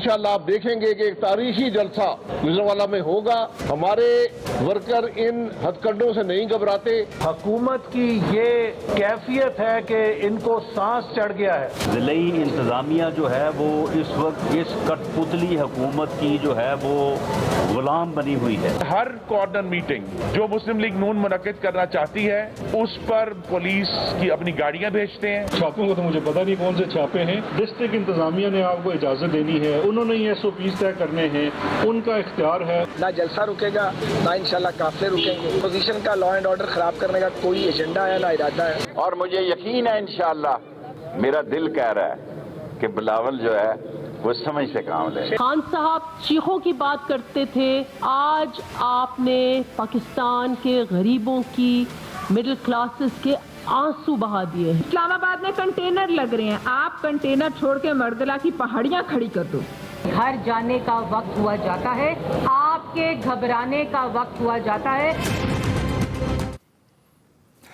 इंशाल्लाह आप देखेंगे कि एक तारीखी जलसा गुजरांवाला में होगा। हमारे वर्कर इन हथकंडों से नहीं घबराते। हुकूमत की ये कैफियत है कि इनको सांस चढ़ गया है। ज़िले इंतजामिया जो है वो इस वक्त इस कठपुतली हुकूमत की जो है वो गुलाम बनी हुई है। हर कॉर्नर मीटिंग जो मुस्लिम लीग नून मुनक्किद करना चाहती है उस पर पुलिस की अपनी गाड़ियां भेजते हैं। छापों को तो मुझे पता नहीं कौन से छापे हैं। डिस्ट्रिक्ट इंतजामिया ने आपको इजाजत देनी है, उन्होंने ये SOPs तय करने हैं, उनका इख्तियार है। ना जलसा रुकेगा ना इंशाल्लाह काफिले रुकेंगे। पोजीशन का लॉ एंड ऑर्डर खराब करने का कोई एजेंडा है ना इरादा है। और मुझे यकीन है इंशाल्लाह, मेरा दिल कह रहा है कि बिलावल जो है वो समझ से काम ले। खान साहब चीखों की बात करते थे, आज आपने पाकिस्तान के गरीबों की, मिडिल क्लासेस के आंसू बहा दिए हैं। इस्लामाबाद में कंटेनर लग रहे हैं, आप कंटेनर छोड़ के मर्दला की पहाड़ियां खड़ी कर दो। घर जाने का वक्त हुआ जाता है, आपके घबराने का वक्त हुआ जाता है।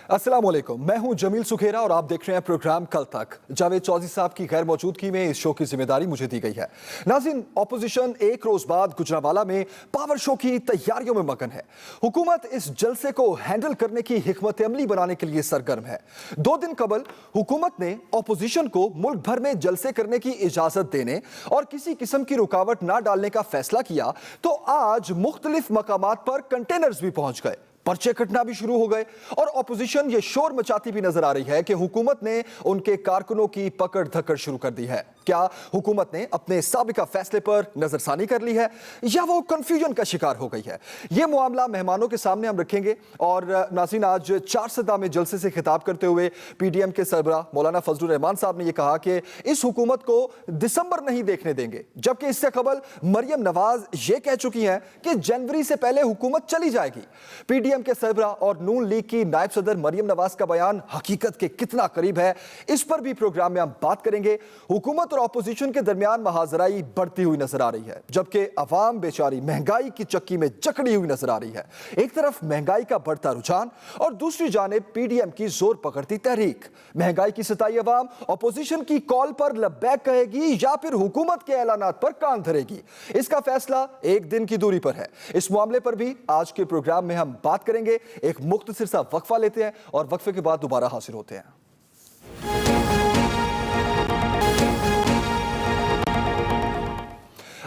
अस्सलाम वालेकुम, मैं हूं जमील सुखेरा और आप देख रहे हैं प्रोग्राम कल तक। जावेद चौधरी साहब की गैर मौजूदगी में इस शो की जिम्मेदारी मुझे दी गई है। नाज़रीन, ऑपोजिशन एक रोज बाद गुजरांवाला में पावर शो की तैयारियों में मगन है। हुकूमत इस जलसे को हैंडल करने की हिकमत अमली बनाने के लिए सरगर्म है। 2 दिन कबल हुकूमत ने ऑपोजिशन को मुल्क भर में जलसे करने की इजाजत देने और किसी किस्म की रुकावट ना डालने का फैसला किया, तो आज मुख्तलिफ मकामात पर कंटेनर्स भी पहुंच गए, पर्चे कटना भी शुरू हो गए और ऑपोजिशन ये शोर मचाती भी नजर आ रही है कि हुकूमत ने उनके कारकुनों की पकड़ धकड़ शुरू कर दी है। क्या हुकूमत ने अपने साबिका फैसले पर नजरसानी कर ली है या वो कंफ्यूजन का शिकार हो गई है? ये मामला मेहमानों के सामने हम रखेंगे। और नाज़रीन, आज 4 सदा में जलसे से खिताब करते हुए PDM के सरबराह मौलाना फजलुर रहमान साहब ने यह कहा कि इस हुकूमत को दिसंबर नहीं देखने देंगे, जबकि इससे कबल मरियम नवाज ये कह चुकी हैं कि जनवरी से पहले हुकूमत चली जाएगी। PDM के सरबराह और नून लीग की नायब सदर मरियम नवाज का बयान हकीकत के कितना करीब है, इस पर भी प्रोग्राम में हम बात करेंगे। हुकूमत और ऑपोजिशन के दरमियान महाजराई बढ़ती हुई नजर आ रही है, जबकि अवाम बेचारी महंगाई की चक्की में जकड़ी हुई नजर आ रही है। एक तरफ महंगाई का बढ़ता रुझान और दूसरी जानिब PDM की जोर पकड़ती तहरीक। महंगाई की सताई अवाम ऑपोजिशन की कॉल पर लब्बैक कहेगी या फिर हुकूमत के ऐलानात पर कान धरेगी, इसका फैसला एक दिन की दूरी पर है। इस मामले पर भी आज के प्रोग्राम में हम बात करेंगे। एक मुख्तसर सा वक्फा लेते हैं और वक्फे के बाद दोबारा हाजिर होते हैं।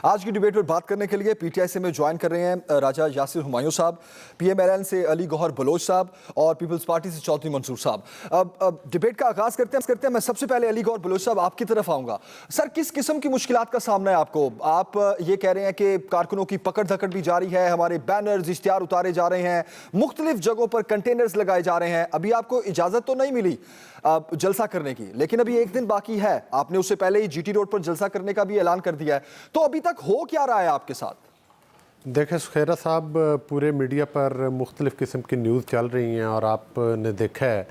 आज की डिबेट पर बात करने के लिए PTI से में ज्वाइन कर रहे हैं राजा यासिर हुमायूं साहब, PMLN से अली गौहर बलोच साहब और पीपल्स पार्टी से चौधरी मंसूर साहब। अब डिबेट का आगाज करते हैं। मैं सबसे पहले अली गौहर बलोच साहब आपकी तरफ आऊंगा। सर, किस किस्म की मुश्किलात का सामना है आपको? आप ये कह रहे हैं कि कारकुनों की पकड़ धकड़ भी जारी है, हमारे बैनर्स इश्तिहार उतारे जा रहे हैं, मुख्तलिफ जगहों पर कंटेनर्स लगाए जा रहे हैं। अभी आपको इजाजत तो नहीं मिली जलसा करने की, लेकिन अभी एक दिन बाकी है। आपने उससे पहले ही GT रोड पर जलसा करने का भी ऐलान कर दिया है, तो अभी तक हो क्या रहा है आपके साथ? देखें सुखेरा साहब, पूरे मीडिया पर मुख्तलिफ़ किस्म की न्यूज़ चल रही हैं और आपने देखा है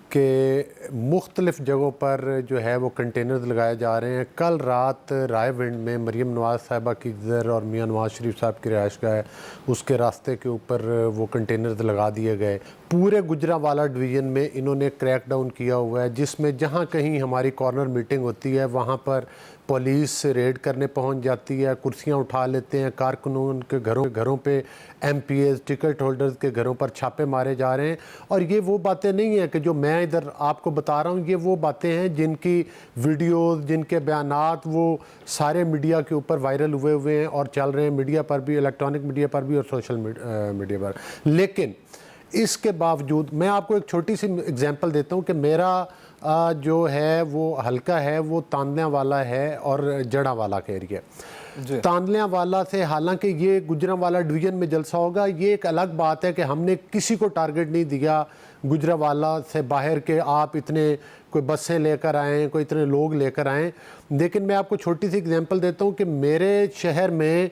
कि मुख्तलिफ़ जगहों पर जो है वो कंटेनर्स लगाए जा रहे हैं। कल रात रायविंड में मरियम नवाज़ साहिबा की घर और मियाँ नवाज़ शरीफ साहब की रिहाइशगाह है, उसके रास्ते के ऊपर वो कंटेनर्स लगा दिए गए। पूरे गुजरांवाला डिवीज़न में इन्होंने क्रैक डाउन किया हुआ है, जिसमें जहाँ कहीं हमारी कॉर्नर मीटिंग होती है वहाँ पर पुलिस रेड करने पहुंच जाती है, कुर्सियां उठा लेते हैं, कारकुनों के घरों पे MPAs टिकट होल्डर्स के घरों पर छापे मारे जा रहे हैं। और ये वो बातें नहीं हैं कि जो मैं इधर आपको बता रहा हूँ, ये वो बातें हैं जिनकी वीडियोस, जिनके बयानात वो सारे मीडिया के ऊपर वायरल हुए हैं और चल रहे हैं, मीडिया पर भी, इलेक्ट्रॉनिक मीडिया पर भी और सोशल मीडिया पर। लेकिन इसके बावजूद मैं आपको एक छोटी सी एग्जांपल देता हूँ कि मेरा जो है वो हल्का है वो तांदलियावाला है और जड़ावाला का एरिया। तांदलियावाला से हालांकि ये गुजरांवाला डिवीज़न में जलसा होगा, ये एक अलग बात है कि हमने किसी को टारगेट नहीं दिया गुजरांवाला से बाहर के आप इतने कोई बसें लेकर आएँ, कोई इतने लोग लेकर आएँ। लेकिन मैं आपको छोटी सी एग्जांपल देता हूँ कि मेरे शहर में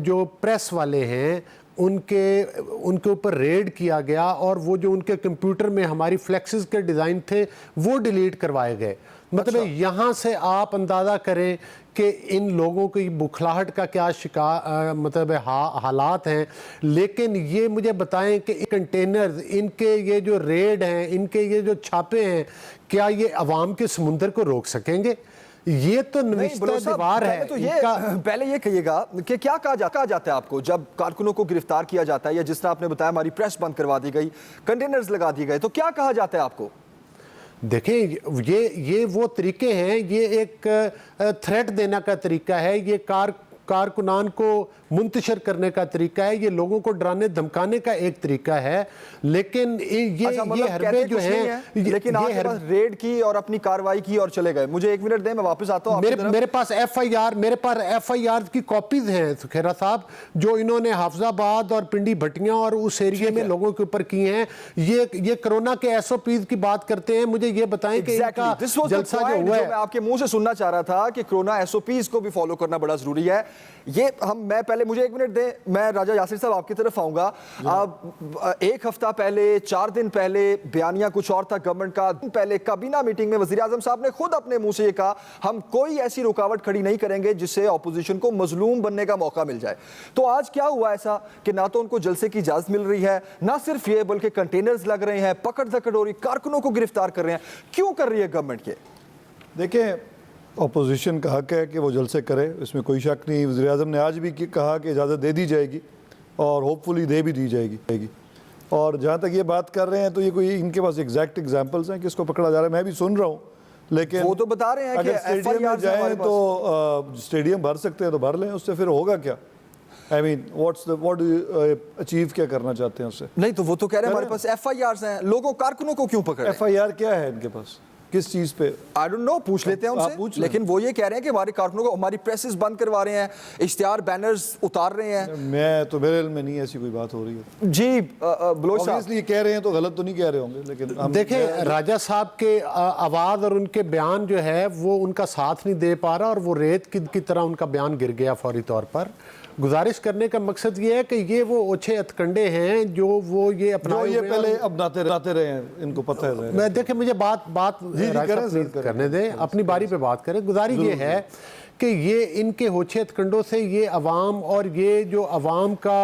जो प्रेस वाले हैं उनके ऊपर रेड किया गया और वो जो उनके कंप्यूटर में हमारी फ्लेक्सेस के डिज़ाइन थे वो डिलीट करवाए गए। मतलब यहाँ से आप अंदाज़ा करें कि इन लोगों की बुखलाहट का क्या शिकार मतलब हालात हैं। लेकिन ये मुझे बताएं कि कंटेनर्स, इनके ये जो रेड हैं, इनके ये जो छापे हैं, क्या ये अवाम के समुंदर को रोक सकेंगे? ये तो निविष्ठा दीवार है तो ये पहले ये कहिएगा कि क्या कहा जाता है आपको जब कारकुनों को गिरफ्तार किया जाता है, या जिस तरह आपने बताया हमारी प्रेस बंद करवा दी गई, कंटेनर्स लगा दिए गए, तो क्या कहा जाता है आपको? देखें, ये वो तरीके हैं, ये एक थ्रेट देने का तरीका है, ये कारकुनान को मुंतशिर करने का तरीका है, ये लोगों को डराने धमकाने का एक तरीका है। लेकिन ये हरबे जो हैं, लेकिन आपके पास रेड की और अपनी कार्रवाई की और चले गए। मुझे 1 मिनट दें, मैं वापस आता हूं। मेरे पास एफआईआर की कॉपीज हैं सुखेरा साहब, जो इन्होंने हाफिजाबाद और पिंडी भटियां और उस एरिया में लोगों के ऊपर की हैं। ये कोरोना के एसओपीज की बात करते हैं। मुझे ये बताएं कि इनका जलसा जो हुआ है, मैं आपके मुंह से सुनना चाह रहा था कि कोरोना एसओपीज को भी फॉलो करना बड़ा जरूरी है। मैं पहले मुझे 1 मिनट दें, मैं राजा यासिर साहब आपकी तरफ आऊंगा। अब 1 हफ्ता पहले, 4 दिन पहले बयानिया कुछ और था गवर्नमेंट का। पहले काबीना मीटिंग में वजीर आजम साहब ने खुद अपने मुंह से ये कहा, हम कोई ऐसी रुकावट खड़ी नहीं करेंगे जिससे ऑपोजिशन को मजलूम बनने का मौका मिल जाए। तो आज क्या हुआ ऐसा कि ना तो उनको जलसे की इजाजत मिल रही है, ना सिर्फ ये बल्कि कंटेनर्स लग रहे हैं, पकड़ धकड़ हो रही, कारकुनों को गिरफ्तार कर रहे हैं। क्यों कर रही है गवर्नमेंट ये? देखिए, अपोजिशन का हक है कि वो जलसे करे, इसमें कोई शक नहीं। वज़ीर आज़म ने आज भी कहा कि इजाज़त दे दी जाएगी और होपफुली दे भी दी जाएगी। और जहाँ तक ये बात कर रहे हैं तो ये कोई इनके पास एग्जैक्ट एग्जांपल्स हैं कि इसको पकड़ा जा रहा है, मैं भी सुन रहा हूँ। लेकिन वो तो बता रहे हैं अगर कि स्टेडियम में जाएँ तो स्टेडियम भर सकते हैं तो भर लें, उससे फिर होगा क्या? I mean, what do you achieve, क्या करना चाहते हैं उससे? नहीं तो वो तो कह रहे हैं हमारे पास FIRs हैं, लोगों कारकुनों को क्यों पकड़? FIR क्या है इनके पास, किस चीज पे? I don't know, पूछ लेते हैं उनसे। लेकिन वो ये कह रहे हैं कि हमारे कारकुनों को, हमारी प्रेसेस बंद करवा रहे हैं, इश्तिहार बैनर्स उतार रहे हैं। मेरे इल्म में नहीं ऐसी कोई बात हो रही है जी। बलोच साहब इसलिए कह रहे हैं तो गलत तो नहीं कह रहे होंगे, लेकिन देखें राजा साहब के आवाज और उनके बयान जो है वो उनका साथ नहीं दे पा रहा, और वो रेत की तरह उनका बयान गिर गया फौरी तौर पर। गुजारिश करने का मकसद ये है कि ये वो ओछे हथकंडे हैं जो वो ये अपना ये पहले अब नाते रहे हैं, इनको पता है। मैं देखें, मुझे बात करने दें, अपनी बारी पे बात करें। गुजारिश ये है कि ये इनके होछे हथकंडों से ये अवाम और ये जो अवाम का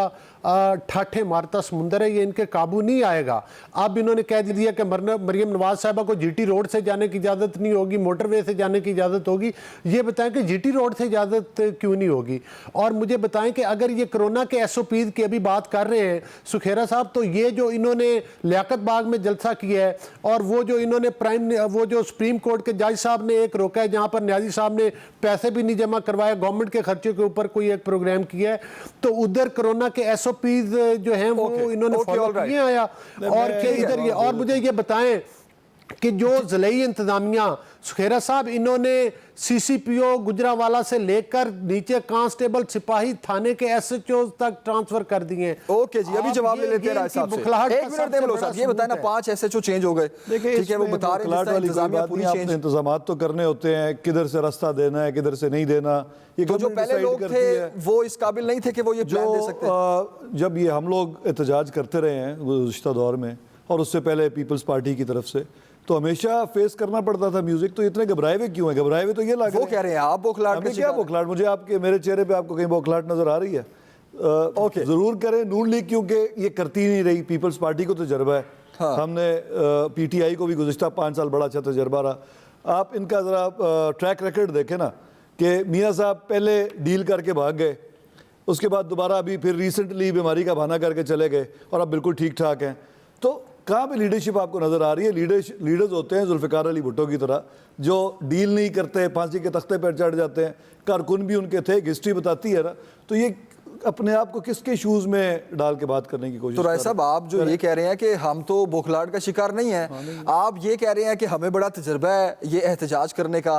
ठाठे मारता समुंदर है, ये इनके काबू नहीं आएगा। अब इन्होंने कह दिया कि मरियम नवाज साहबा को जीटी रोड से जाने की इजाज़त नहीं होगी, मोटरवे से जाने की इजाज़त होगी। ये बताएं कि जीटी रोड से इजाज़त क्यों नहीं होगी? और मुझे बताएं कि अगर ये कोरोना के एसओपीज़ की अभी बात कर रहे हैं सुखेरा साहब, तो ये जो इन्होंने लियाकत बाग में जलसा किया है, और वो जो इन्होंने वो जो सुप्रीम कोर्ट के जज साहब ने एक रोका है, जहाँ पर न्याजी साहब ने पैसे भी नहीं जमा करवाया, गवर्नमेंट के खर्चे के ऊपर कोई एक प्रोग्राम किया है, तो उधर कोरोना के एसओपीज जो हैं वो इन्होंने फॉलो किए आया। और इधर ये, और मुझे ये बताएं कि जो ज़िले इंतजामिया सुखेरा साहब, इन्होंने सीसीपीओ गुजरावाला से लेकर नीचे कांस्टेबल सिपाही थाने के एसएचओ तक ट्रांसफर कर दिए। ओके जी, अभी जवाब ले लेते हैं राज साहब से। 1 मिनट दे लो साहब, ये बताएं ना, 5 एसएचओ चेंज हो गए, ठीक है, वो बता रहे हैं इंतजामिया पूरी चेंज। इंतजाम तो करने होते हैं, किधर से रास्ता देना है, किधर से नहीं देना। ये तो जो पहले लोग थे वो इस काबिल नहीं थे कि वो ये प्लान दे सकते। जब ये हम लोग एहतजाज करते रहे हैं गुज़िश्ता दौर में, और उससे पहले पीपल्स पार्टी की तरफ से, तो हमेशा फेस करना पड़ता था म्यूजिक। तो इतने घबराए हुए क्यों है? घबराए हुए तो ये लग, वो कह रहे हैं आप बौखलाहट में। क्या बौखलाहट? मुझे आपके मेरे चेहरे पे आपको कहीं बौखलाहट नजर आ रही है? ओके, जरूर करें। नून लीग क्योंकि ये करती नहीं रही, पीपल्स पार्टी को तजर्बा है। हाँ। हमने पीटीआई को भी गुज़िश्ता 5 साल बड़ा अच्छा तजर्बा रहा। आप इनका जरा ट्रैक रिकॉर्ड देखें ना, कि मियाँ साहब पहले डील करके भाग गए, उसके बाद दोबारा अभी फिर रिसेंटली बीमारी का बहाना करके चले गए, और अब बिल्कुल ठीक ठाक हैं। तो कहाँ पे लीडरशिप आपको नज़र आ रही है? लीडर्स होते हैं जुल्फ़िकार अली भुट्टो की तरह, जो डील नहीं करते, फांसी के तख्ते पर चढ़ जाते हैं। कारकुन भी उनके थे, हिस्ट्री बताती है ना। तो ये अपने आप को किसके शूज़ में डाल के बात करने की कोशिश। तो राय साहब, आप जो ये कह रहे हैं कि हम तो बौखलाहट का शिकार नहीं है, आप ये कह रहे हैं कि हमें बड़ा तजर्बा है ये एहतजाज करने का।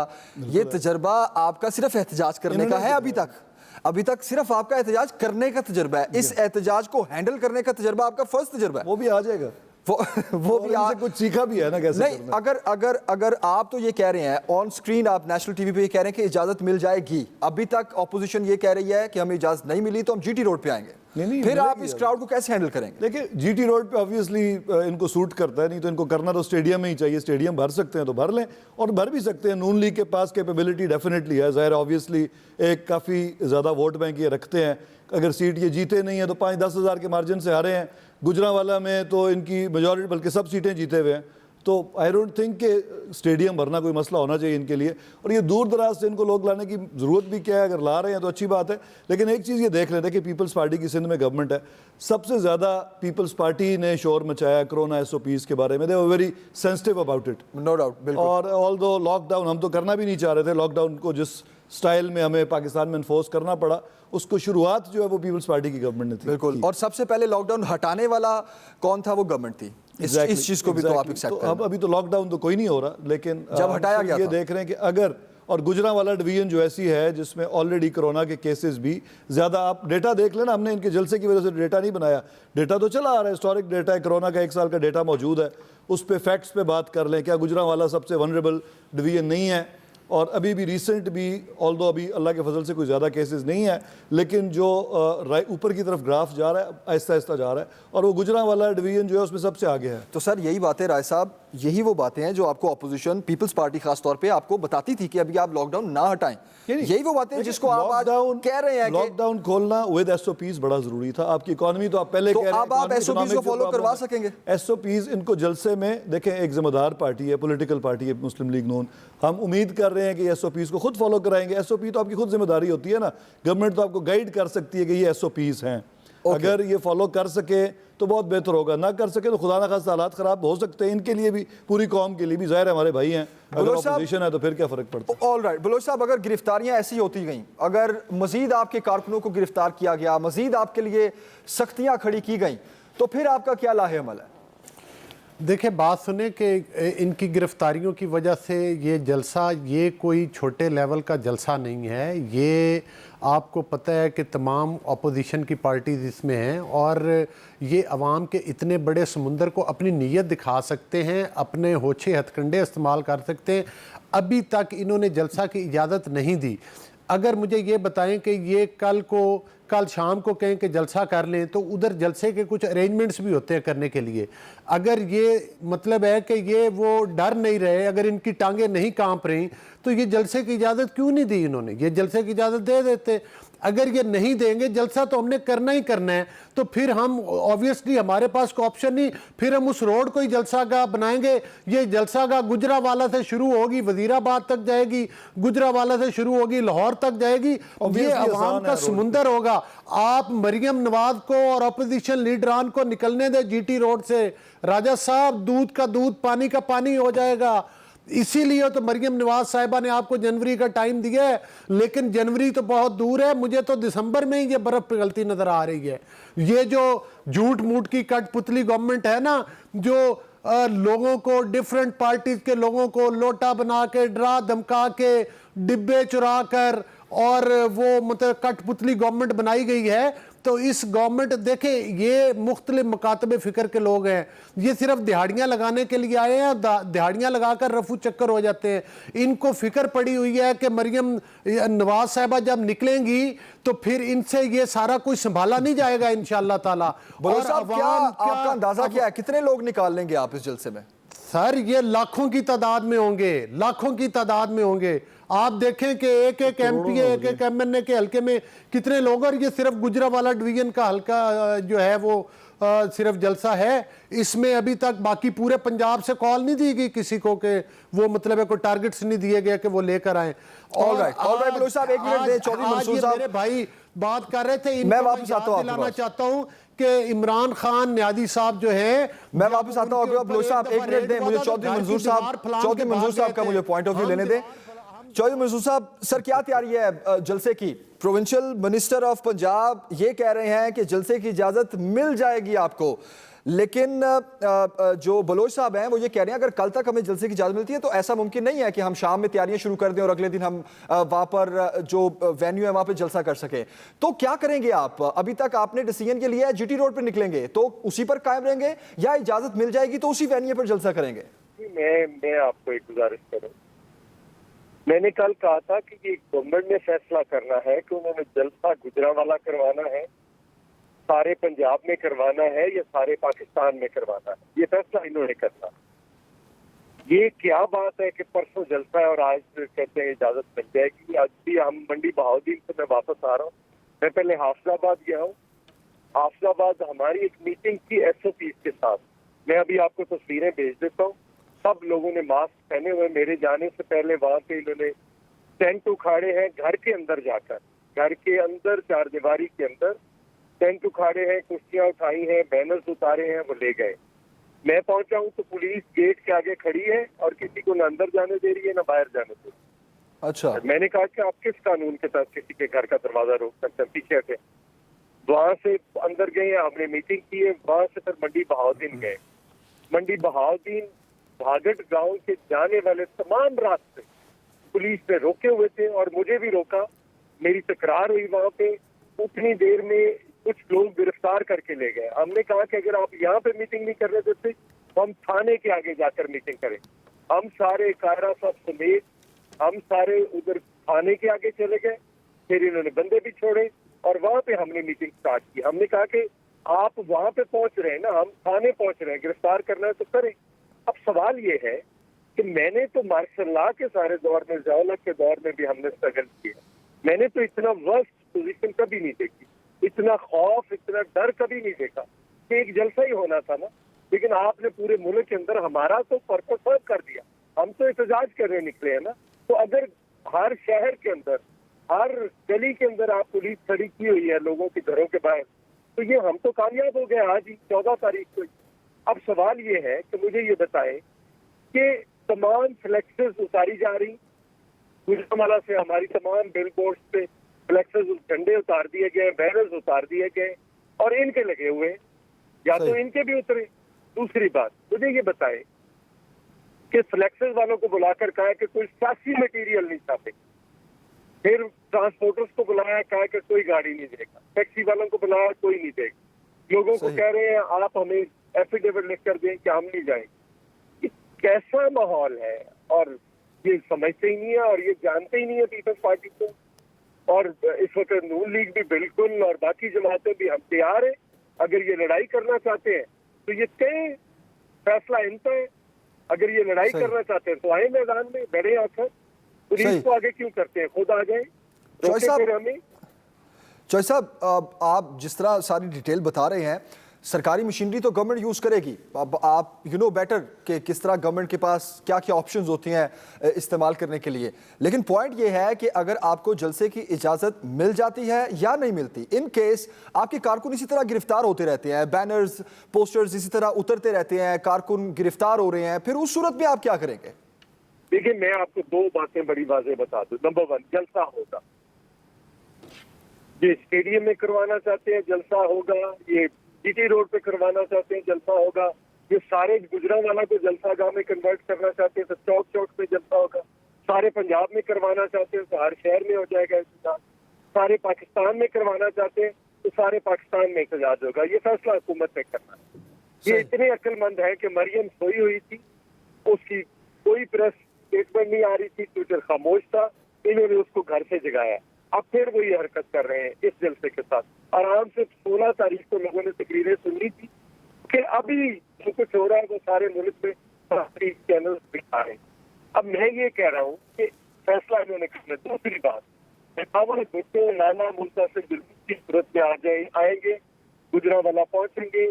ये तजर्बा आपका सिर्फ एहतजाज करने का है? अभी तक सिर्फ आपका एहतजाज करने का तजर्बा है। इस एहतजाज को हैंडल करने का तजर्बा आपका फर्स्ट तजर्बा है। वो भी आ जाएगा, वो भी आप कुछ सीखा भी है ना कैसे नहीं। अगर आप तो ये कह रहे हैं ऑन स्क्रीन, आप नेशनल टीवी पे ये कह रहे हैं कि इजाजत मिल जाएगी, अभी तक ऑपोजिशन ये कह रही है कि हमें इजाजत नहीं मिली तो हम जीटी रोड पे आएंगे। फिर आप इस क्राउड को कैसे हैंडल करेंगे? देखिए, जीटी रोड पे ऑब्वियसली इनको सूट करता है, नहीं तो इनको करना तो स्टेडियम में ही चाहिए। स्टेडियम भर सकते हैं तो भर लें, और भर भी सकते हैं। नून लीग के पास कैपेबिलिटी डेफिनेटली है, ज़ाहिर ऑब्वियसली एक काफ़ी ज़्यादा वोट बैंक ये रखते हैं। अगर सीट ये जीते नहीं है तो 5-10 हज़ार के मार्जिन से हारे हैं। गुजरांवाला में तो इनकी मेजॉरिटी, बल्कि सब सीटें जीते हुए हैं। तो आई डोंट थिंक कि स्टेडियम भरना कोई मसला होना चाहिए इनके लिए। और ये दूर दराज से इनको लोग लाने की ज़रूरत भी क्या है, अगर ला रहे हैं तो अच्छी बात है। लेकिन एक चीज़ ये देख लेते हैं कि पीपल्स पार्टी की सिंध में गवर्नमेंट है, सबसे ज़्यादा पीपल्स पार्टी ने शोर मचाया कोरोना SOPs के बारे में। They were very sensitive about it, no doubt. और ऑल दो लॉकडाउन हम तो करना भी नहीं चाह रहे थे, लॉकडाउन को जिस स्टाइल में हमें पाकिस्तान में इन्फोर्स करना पड़ा, उसको शुरुआत जो है वो पीपल्स पार्टी की गवर्नमेंट ने थी। बिल्कुल। और सबसे पहले लॉकडाउन हटाने वाला कौन था? वो गवर्नमेंट थी। इस चीज को भी तो आप एक्सेप्ट करें। अभी तो लॉकडाउन तो कोई नहीं हो रहा, लेकिन जब हटाया गया ये था। देख रहे हैं कि अगर, और गुजरांवाला डिवीजन जो ऐसी है जिसमें ऑलरेडी कोरोना के केसेस भी ज़्यादा, आप डेटा देख लेना, हमने इनके जलसे की वजह से डेटा नहीं बनाया, डेटा तो चला आ रहा है, हिस्टोरिक डेटा है, कोरोना का 1 साल का डेटा मौजूद है, उस पर फैक्ट्स पे बात कर लें। क्या गुजरांवाला सबसे वनरेबल डिवीजन नहीं है? और अभी भी रिसेंट भी, ऑल्दो अभी अल्लाह के फजल से कोई ज़्यादा केसेस नहीं है, लेकिन जो ऊपर की तरफ ग्राफ जा रहा है, आहिस्ता आहिस्ता जा रहा है, और वो गुजरांवाला डिवीजन जो है उसमें सबसे आगे है। तो सर यही बातें राय साहब, यही वो बातें हैं जो आपको अपोजिशन पीपल्स पार्टी खास तौर पे आपको बताती थी कि अभी आप लॉकडाउन ना हटाएं। यही वो बातें जिसको आप आज कह रहे हैं। लॉकडाउन खोलना विद SOPs बड़ा जरूरी था। आपकी इकोनॉमी तो आप पहले कह रहे हैं, अब आप SOPs को फॉलो करवा सकेंगे? SOPs इनको जलसे में देखें, एक जिम्मेदार पार्टी है, पॉलिटिकल पार्टी है मुस्लिम लीग नून, हम उम्मीद कर रहे हैं कि SOPs को खुद फॉलो कराएंगे। SOP तो आपकी खुद जिम्मेदारी होती है ना, गवर्नमेंट तो आपको गाइड कर सकती है कि ये SOPs हैं। अगर ये फॉलो कर सके तो बहुत बेहतर होगा, ना कर सके तो खुदा ना खास्ता हालात खराब हो सकते हैं इनके लिए भी, पूरी कौम के लिए भी। जाहिर है हमारे भाई हैं, अगर ऑपोजिशन है तो फिर क्या फर्क पड़ता है। ऑल राइट बलोच साहब, अगर गिरफ्तारियां ऐसी होती गई, अगर मजीद आपके कारकुनों को गिरफ्तार किया गया, मजीद आपके लिए सख्तियां खड़ी की गई, तो फिर आपका क्या लाहे अमल है? देखिए, बात सुने कि इनकी गिरफ्तारियों की वजह से ये जलसा, ये कोई छोटे लेवल का जलसा नहीं है। ये आपको पता है कि तमाम अपोजिशन की पार्टीज इसमें हैं, और ये अवाम के इतने बड़े समुंदर को अपनी नीयत दिखा सकते हैं, अपने होछे हथकंडे इस्तेमाल कर सकते हैं। अभी तक इन्होंने जलसा की इजाज़त नहीं दी। अगर मुझे ये बताएं कि ये कल शाम को कहें कि जलसा कर लें, तो उधर जलसे के कुछ अरेंजमेंट्स भी होते हैं करने के लिए। अगर ये मतलब है कि ये वो डर नहीं रहे, अगर इनकी टांगें नहीं कांप रही, तो ये जलसे की इजाज़त क्यों नहीं दी इन्होंने? ये जलसे की इजाज़त दे देते। अगर ये नहीं देंगे, जलसा तो हमने करना ही करना है, तो फिर हम ऑब्वियसली हमारे पास कोई ऑप्शन नहीं, फिर हम उस रोड को ही जलसागाह बनाएंगे। ये जलसागाह गुजरांवाला से शुरू होगी, वजीराबाद तक जाएगी, गुजरांवाला से शुरू होगी, लाहौर तक जाएगी। ये अवाम का समुंदर होगा। आप मरियम नवाज को और अपोजिशन लीडरान को निकलने दे GT रोड से, राजा साहब, दूध का दूध, पानी का पानी हो जाएगा। इसीलिए तो मरियम नवाज साहिबा ने आपको जनवरी का टाइम दिया है, लेकिन जनवरी तो बहुत दूर है। मुझे तो दिसंबर में ही ये बर्फ पिघलती नजर आ रही है। ये जो झूठ मूठ की कठपुतली गवर्नमेंट है ना, जो लोगों को, डिफरेंट पार्टीज के लोगों को लोटा बना के, डरा धमका के, डिब्बे चुरा कर, और वो मतलब कठपुतली गवर्नमेंट बनाई गई है। तो इस गवर्नमेंट, देखे, ये मुख्तलिफ मकातबे फ़िक्र के लोग हैं। ये सिर्फ दिहाड़ियाँ लगाने के लिए आए हैं, दिहाड़ियाँ लगाकर रफू चक्कर हो जाते हैं। इनको फ़िक्र पड़ी हुई है कि मरियम नवाज साहिबा जब निकलेंगी तो फिर इनसे ये सारा कुछ संभाला नहीं जाएगा इंशाअल्लाह ताला। और आपका अंदाजा क्या है, कितने लोग निकाल लेंगे आप इस जलसे में? सर, ये लाखों की तादाद में होंगे, लाखों की तादाद में होंगे। आप देखें कि एक एक MP, एक एक MNA के हल्के में कितने लोग, और ये सिर्फ गुजरांवाला डिवीजन का हल्का जो है वो सिर्फ जलसा है। इसमें अभी तक बाकी पूरे पंजाब से कॉल नहीं दी गई किसी को कि वो मतलब है कोई टारगेट्स नहीं दिए गए कि वो लेकर आए। ऑल राइट बलोच साहब, एक मिनट दें। चौधरी मंसूर साहब, मेरे भाई बात कर रहे थे, मैं वापस आता हूं, दिलाना चाहता हूं कि इमरान खान न्यादी साहब जो है, मैं वापस आता हूं। बलोच साहब, एक मिनट दें मुझे। चौधरी मंसूर साहब का मुझे पॉइंट ऑफ व्यू लेने दें। चौधरी मंसूर साहब, सर क्या तैयारी है जलसे की? प्रोविंशियल मिनिस्टर ऑफ पंजाब ये कह रहे हैं कि जलसे की इजाजत मिल जाएगी आपको, लेकिन जो बलोच साहब हैं वो ये कह रहे हैं अगर कल तक हमें जलसे की इजाजत मिलती है तो ऐसा मुमकिन नहीं है कि हम शाम में तैयारियां शुरू कर दें और अगले दिन हम वहां पर जो वेन्यू है वहां पर जलसा कर सकें। तो क्या करेंगे आप? अभी तक आपने डिसीजन के लिए GT रोड पर निकलेंगे तो उसी पर कायम रहेंगे, या इजाजत मिल जाएगी तो उसी वेन्यू पर जलसा करेंगे? मैं आपको एक गुजारिश करूँ, मैंने कल कहा था कि ये गवर्नमेंट ने फैसला करना है कि उन्होंने जलसा गुजरांवाला करवाना है, सारे पंजाब में करवाना है, या सारे पाकिस्तान में करवाना है। ये फैसला इन्होंने करना। ये क्या बात है कि परसों जलसा है और आज कहते हैं इजाजत मिल जाएगी। आज भी हम मंडी बहाउद्दीन से मैं वापस आ रहा हूँ, मैं पहले हाफिजाबाद गया हूँ। हाफिजाबाद हमारी एक मीटिंग थी SOPs के साथ, मैं अभी आपको तस्वीरें भेज देता हूँ। सब लोगों ने मास्क पहने हुए, मेरे जाने से पहले वहां पे इन्होंने टेंट उखाड़े हैं घर के अंदर जाकर, घर के अंदर चारदीवारी के अंदर टेंट उखाड़े हैं, कुर्सियां उठाई हैं, बैनर्स उतारे हैं, वो ले गए। मैं पहुंचा हूं तो पुलिस गेट के आगे खड़ी है और किसी को ना अंदर जाने दे रही है ना बाहर जाने दे रही है। अच्छा, मैंने कहा कि आप किस कानून के तहत किसी के घर का दरवाजा रोक सकते हैं? पीछे हटे। वहां से अंदर गए, हमने मीटिंग की है, वहां से फिर मंडी बहाउद्दीन गए। मंडी बहाउद्दीन भागट गांव के जाने वाले तमाम रास्ते पुलिस ने रोके हुए थे और मुझे भी रोका। मेरी तकरार हुई वहां पे। उतनी देर में कुछ लोग गिरफ्तार करके ले गए। हमने कहा कि अगर आप यहाँ पे मीटिंग नहीं करने देते तो हम थाने के आगे जाकर मीटिंग करें। हम सारे कायरा साहब समेत हम सारे उधर थाने के आगे चले गए। फिर इन्होंने बंदे भी छोड़े और वहां पे हमने मीटिंग स्टार्ट की। हमने कहा कि आप वहां पे पहुंच रहे हैं ना, हम थाने पहुंच रहे हैं, गिरफ्तार करना है तो करें। अब सवाल ये है कि मैंने तो मार्शल लॉ के सारे दौर में, ज़िया-उल-हक के दौर में भी हमने स्ट्रगल किया। मैंने तो इतना वर्स्ट पोजीशन कभी नहीं देखी, इतना खौफ, इतना डर कभी नहीं देखा कि एक जलसा ही होना था ना। लेकिन आपने पूरे मुल्क के अंदर हमारा तो पर्पस सर्व कर दिया। हम तो एहतजाज करने निकले हैं ना। तो अगर हर शहर के अंदर, हर गली के अंदर आप पुलिस खड़ी की हुई है लोगों के घरों के बाहर, तो ये हम तो कामयाब हो गए आज ही 14 तारीख को। अब सवाल ये है कि मुझे ये बताएं कि तमाम फ्लेक्सेस उतारी जा रही, गुजरांवाला से हमारी तमाम बिल बोर्ड पे फ्लेक्सेस, झंडे उतार दिए गए, बैनर्स उतार दिए गए और इनके लगे हुए, या तो इनके भी उतरे। दूसरी बात, मुझे ये बताएं कि फ्लेक्सेस वालों को बुलाकर कहा कि कोई सियासी मटेरियल नहीं छापे। फिर ट्रांसपोर्टर्स को बुलाया, कहा कि कोई गाड़ी नहीं देगा। टैक्सी वालों को बुलाया, कोई नहीं देगा। लोगों को कह रहे हैं आप हमें एफिडेविट लिख कर दें कि हम नहीं जाएंगे। कैसा माहौल है, और ये समझते ही नहीं है और ये जानते ही नहीं है पीपल्स पार्टी को। और इस वक्त नून लीग भी बिल्कुल और बाकी जमातें भी हम तैयार हैं। अगर ये लड़ाई करना चाहते हैं तो ये कहीं फैसला इनका है। अगर ये लड़ाई करना चाहते हैं तो आए मैदान में, बड़े आकर। पुलिस को आगे क्यों करते हैं? खुद आ जाए, रोके फिर हमें। चौधरी साहब, आप जिस तरह सारी डिटेल बता रहे हैं, सरकारी मशीनरी तो गवर्नमेंट यूज़ करेगी। अब आप यू नो बेटर कि किस तरह गवर्नमेंट के पास क्या क्या ऑप्शंस होती हैं इस्तेमाल करने के लिए। लेकिन पॉइंट ये है कि अगर आपको जलसे की इजाज़त मिल जाती है या नहीं मिलती, इन केस आपके कारकुन इसी तरह गिरफ्तार होते रहते हैं, बैनर्स, पोस्टर्स इसी तरह उतरते रहते हैं, कारकुन गिरफ्तार हो रहे हैं, फिर उस सूरत में आप क्या करेंगे? देखिए, मैं आपको दो बातें बड़ी वाज़ेह बता दूं। नंबर 1, जलसा होगा। ये स्टेडियम में करवाना चाहते हैं, जलसा होगा। ये जीटी रोड पे करवाना चाहते हैं, जलसा होगा। ये सारे गुजरांवाला को जलसा गाह में कन्वर्ट करना चाहते हैं तो चौक चौक पे जलसा होगा। सारे पंजाब में करवाना चाहते हैं तो हर शहर में हो जाएगा एहतजाज। सारे पाकिस्तान में करवाना चाहते हैं तो सारे पाकिस्तान में एहतजाज होगा। ये फैसला हुकूमत ने करना है। ये इतने अक्लमंद है कि मरियम सोई हुई थी, उसकी कोई प्रेस स्टेटमेंट नहीं आ रही थी, ट्विटर खामोश था, इन्होंने उसको घर से जगाया। अब फिर वही हरकत कर रहे हैं इस जलसे के साथ। आराम से 16 तारीख को लोगों ने तकरीरें सुनी थी कि अभी जो कुछ हो रहा है वो सारे मुल्क में चैनल दिखा रहे हैं। अब मैं ये कह रहा हूँ कि फैसला इन्होंने करना। दूसरी बात, भुट्टो, नाना मुल्ता से जुलूस की सूरत में आएंगे, गुजरांवाला पहुंचेंगे,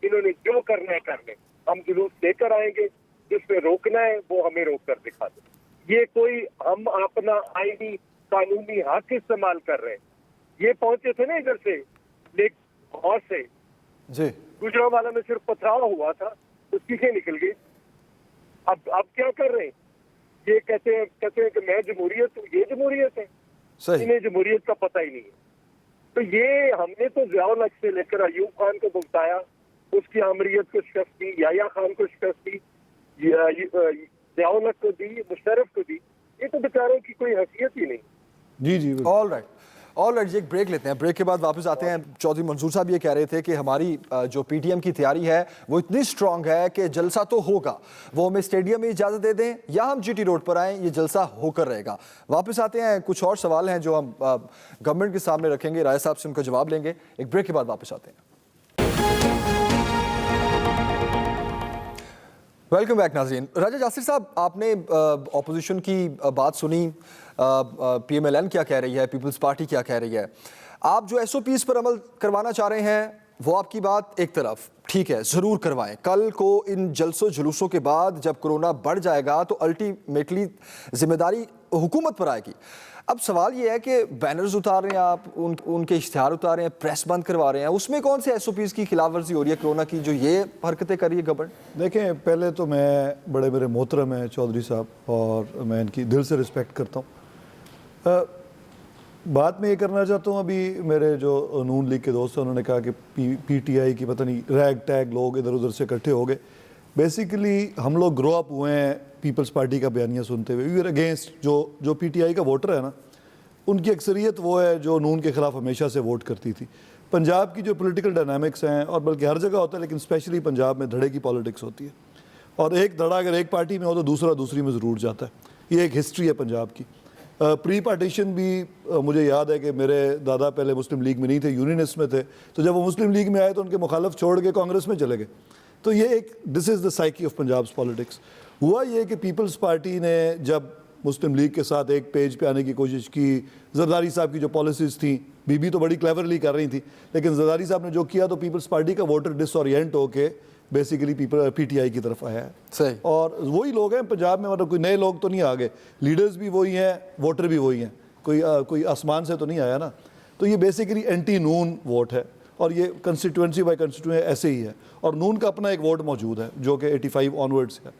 इन्होंने जो करना है कर लें। हम जुलूस लेकर आएंगे, जिसमें रोकना है वो हमें रोक कर दिखा दे। ये कोई हम अपना आईनी कानूनी हक इस्तेमाल कर रहे हैं। ये पहुंचे थे ना इधर से लेक और से जी, गुजरांवाला में सिर्फ पथराव हुआ था तो चीखें निकल गई। अब क्या कर रहे हैं? ये कहते हैं कि मैं जमहूरियत हूँ। ये जमहूरियत है? इन्हें जमहूरियत का पता ही नहीं है। तो ये हमने तो ज़िया-उल-हक से लेकर अयूब खान को भुगताया, उसकी आमरीत को शिकस्त दी, याया खान को शिकस्त दी, ज़िया-उल-हक को दी, मुशर्रफ को दी। ये तो बेचारों की कोई हैसियत ही नहीं। जी, ऑल राइट, एक ब्रेक लेते हैं। ब्रेक के बाद वापस आते हैं। चौधरी मंसूर साहब ये कह रहे थे कि हमारी जो पीटीएम की तैयारी है वो इतनी स्ट्रांग है कि जलसा तो होगा, वो हमें स्टेडियम में इजाज़त दे दें या हम जीटी रोड पर आएँ, ये जलसा होकर रहेगा। वापस आते हैं, कुछ और सवाल हैं जो हम गवर्नमेंट के सामने रखेंगे, राय साहब से उनका जवाब लेंगे। एक ब्रेक के बाद वापस आते हैं। वेलकम बैक नाज़रीन। राजा जासिर साहब, आपने ऑपोजिशन की बात सुनी, पीएमएलएन क्या कह रही है, पीपल्स पार्टी क्या कह रही है। आप जो एसओपीज़ पर अमल करवाना चाह रहे हैं वो आपकी बात एक तरफ ठीक है, जरूर करवाएं। कल को इन जलसों जुलूसों के बाद जब कोरोना बढ़ जाएगा तो अल्टीमेटली जिम्मेदारी हुकूमत पर आएगी। अब सवाल ये है कि बैनर्स उतार रहे हैं आप, उनके इश्तिहार उतार रहे हैं, प्रेस बंद करवा रहे हैं, उसमें कौन से SOPs की खिलाफ वर्जी हो रही है कोरोना की, जो ये हरकतें कर रही है गवर्नमेंट? देखें, पहले तो मैं बड़े मेरे मोहतरम हैं चौधरी साहब और मैं इनकी दिल से रिस्पेक्ट करता हूँ। बात मैं ये करना चाहता हूँ, अभी मेरे जो नून लीग के दोस्त हैं उन्होंने कहा कि PTI की पता नहीं रैग टैग लोग इधर उधर से इकट्ठे हो गए। बेसिकली हम लोग ग्रो अप हुए हैं पीपल्स पार्टी का बयानिया सुनते हुए। वी आर अगेंस्ट जो PTI का वोटर है ना, उनकी अक्सरियत वो है जो नून के ख़िलाफ़ हमेशा से वोट करती थी। पंजाब की जो पॉलिटिकल डायनामिक्स हैं, और बल्कि हर जगह होता है लेकिन स्पेशली पंजाब में धड़े की पॉलिटिक्स होती है, और एक धड़ा अगर एक पार्टी में हो तो दूसरा दूसरी में ज़रूर जाता है। ये एक हिस्ट्री है पंजाब की। प्री पार्टीशन भी मुझे याद है कि मेरे दादा पहले मुस्लिम लीग में नहीं थे, यूनियनिस्ट में थे, तो जब वो मुस्लिम लीग में आए तो उनके मुखालफ छोड़ के कांग्रेस में चले गए। तो ये एक this is the psyche of Punjab politics. हुआ ये कि पीपल्स पार्टी ने जब मुस्लिम लीग के साथ एक पेज पे आने की कोशिश की, जरदारी साहब की जो पॉलिसीज़ थी, बीबी तो बड़ी क्लेवरली कर रही थी, लेकिन जरदारी साहब ने जो किया तो पीपल्स पार्टी का वोटर डिसओरिएंट होके बेसिकली PTI की तरफ आया है। सही। और वही लोग हैं पंजाब में, मतलब कोई नए लोग तो नहीं आ गए, लीडर्स भी वही हैं, वोटर भी वही हैं, कोई आसमान से तो नहीं आया ना। तो ये बेसिकली एंटी नून वोट है, और ये कंस्टिट्यूएंसी बाय कंस्टिट्यूएंसी ऐसे ही है, और नून का अपना एक वोट मौजूद है जो कि 85 ऑनवर्ड्स है।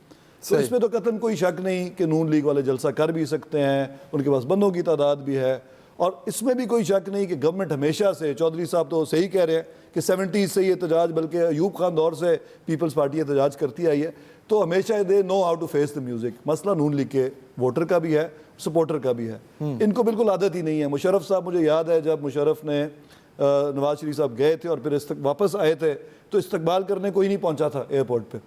तो इसमें तो कतन कोई शक नहीं कि नून लीग वाले जलसा कर भी सकते हैं, उनके पास बंदों की तादाद भी है, और इसमें भी कोई शक नहीं कि गवर्नमेंट हमेशा से, चौधरी साहब तो सही कह रहे हैं कि 70s से ये एहतजाज, बल्कि अयूब खान दौर से पीपल्स पार्टी एहतजाज करती आई है, तो हमेशा they know how to face the music. मसला नून लीग के वोटर का भी है, सपोर्टर का भी है। इनको बिल्कुल आदत ही नहीं है। मुशर्रफ साहब, मुझे याद है जब मुशर्रफ ने नवाज शरीफ साहब गए थे और फिर वापस आए थे तो इस्तकबाल करने कोई नहीं पहुंचा था एयरपोर्ट पे,